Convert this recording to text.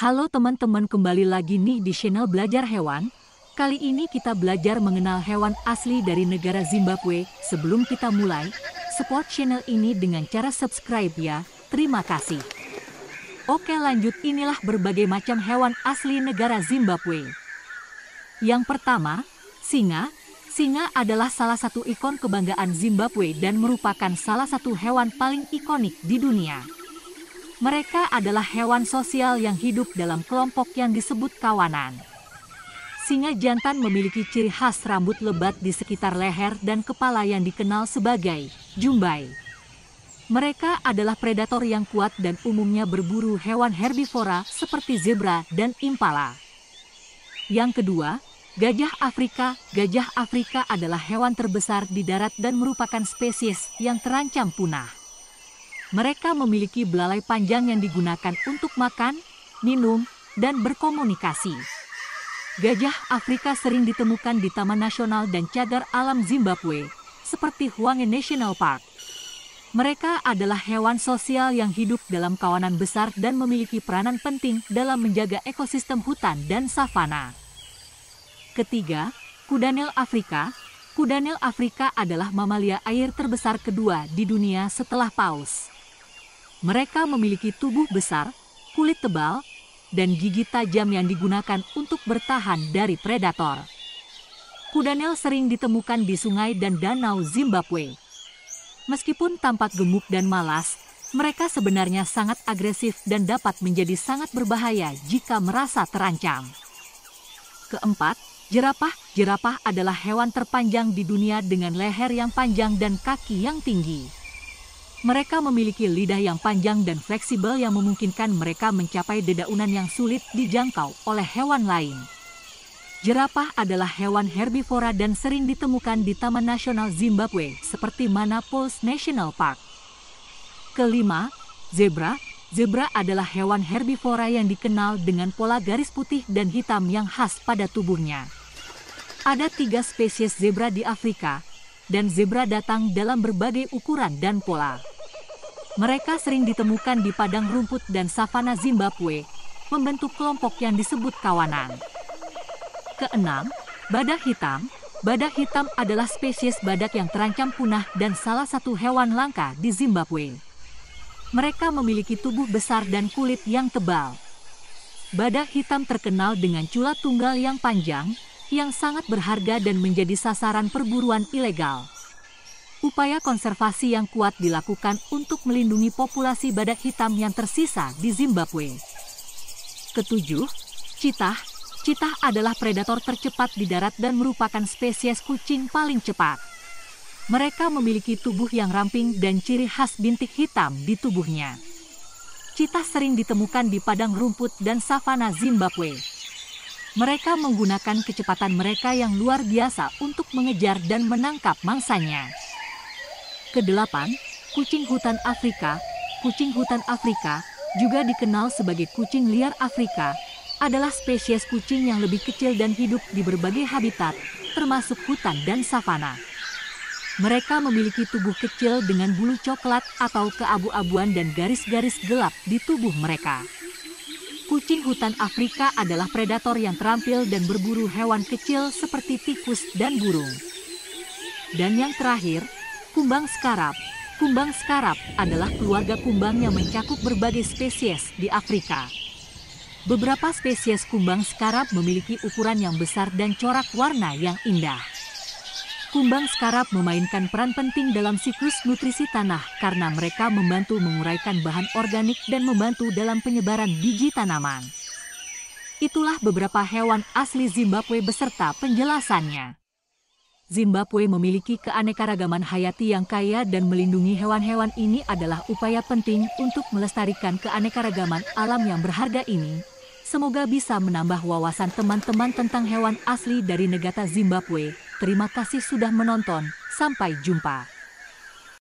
Halo teman-teman, kembali lagi nih di channel Belajar Hewan. Kali ini kita belajar mengenal hewan asli dari negara Zimbabwe. Sebelum kita mulai, support channel ini dengan cara subscribe ya. Terima kasih. Oke lanjut, inilah berbagai macam hewan asli negara Zimbabwe. Yang pertama, singa. Singa adalah salah satu ikon kebanggaan Zimbabwe dan merupakan salah satu hewan paling ikonik di dunia. Mereka adalah hewan sosial yang hidup dalam kelompok yang disebut kawanan. Singa jantan memiliki ciri khas rambut lebat di sekitar leher dan kepala yang dikenal sebagai jumbai. Mereka adalah predator yang kuat dan umumnya berburu hewan herbivora seperti zebra dan impala. Yang kedua, gajah Afrika. Gajah Afrika adalah hewan terbesar di darat dan merupakan spesies yang terancam punah. Mereka memiliki belalai panjang yang digunakan untuk makan, minum, dan berkomunikasi. Gajah Afrika sering ditemukan di Taman Nasional dan Cagar Alam Zimbabwe, seperti Hwange National Park. Mereka adalah hewan sosial yang hidup dalam kawanan besar dan memiliki peranan penting dalam menjaga ekosistem hutan dan savana. Ketiga, kudanil Afrika. Kudanil Afrika adalah mamalia air terbesar kedua di dunia setelah paus. Mereka memiliki tubuh besar, kulit tebal, dan gigi tajam yang digunakan untuk bertahan dari predator. Kudanil sering ditemukan di sungai dan danau Zimbabwe. Meskipun tampak gemuk dan malas, mereka sebenarnya sangat agresif dan dapat menjadi sangat berbahaya jika merasa terancam. Keempat, jerapah. Jerapah adalah hewan terpanjang di dunia dengan leher yang panjang dan kaki yang tinggi. Mereka memiliki lidah yang panjang dan fleksibel yang memungkinkan mereka mencapai dedaunan yang sulit dijangkau oleh hewan lain. Jerapah adalah hewan herbivora dan sering ditemukan di Taman Nasional Zimbabwe seperti Manapols National Park. Kelima, zebra. Zebra adalah hewan herbivora yang dikenal dengan pola garis putih dan hitam yang khas pada tubuhnya. Ada 3 spesies zebra di Afrika, dan zebra datang dalam berbagai ukuran dan pola. Mereka sering ditemukan di padang rumput dan savana Zimbabwe, membentuk kelompok yang disebut kawanan. Keenam, badak hitam. Badak hitam adalah spesies badak yang terancam punah dan salah satu hewan langka di Zimbabwe. Mereka memiliki tubuh besar dan kulit yang tebal. Badak hitam terkenal dengan cula tunggal yang panjang, yang sangat berharga dan menjadi sasaran perburuan ilegal. Upaya konservasi yang kuat dilakukan untuk melindungi populasi badak hitam yang tersisa di Zimbabwe. Ketujuh, cheetah. Cheetah adalah predator tercepat di darat dan merupakan spesies kucing paling cepat. Mereka memiliki tubuh yang ramping dan ciri khas bintik hitam di tubuhnya. Cheetah sering ditemukan di padang rumput dan savana Zimbabwe. Mereka menggunakan kecepatan mereka yang luar biasa untuk mengejar dan menangkap mangsanya. Kedelapan, kucing hutan Afrika. Kucing hutan Afrika, juga dikenal sebagai kucing liar Afrika, adalah spesies kucing yang lebih kecil dan hidup di berbagai habitat, termasuk hutan dan savana. Mereka memiliki tubuh kecil dengan bulu coklat atau keabu-abuan dan garis-garis gelap di tubuh mereka. Kucing hutan Afrika adalah predator yang terampil dan berburu hewan kecil seperti tikus dan burung. Dan yang terakhir, kumbang skarab. Kumbang skarab adalah keluarga kumbang yang mencakup berbagai spesies di Afrika. Beberapa spesies kumbang skarab memiliki ukuran yang besar dan corak warna yang indah. Kumbang skarab memainkan peran penting dalam siklus nutrisi tanah karena mereka membantu menguraikan bahan organik dan membantu dalam penyebaran biji tanaman. Itulah beberapa hewan asli Zimbabwe beserta penjelasannya. Zimbabwe memiliki keanekaragaman hayati yang kaya dan melindungi hewan-hewan ini adalah upaya penting untuk melestarikan keanekaragaman alam yang berharga ini. Semoga bisa menambah wawasan teman-teman tentang hewan asli dari negara Zimbabwe. Terima kasih sudah menonton, sampai jumpa.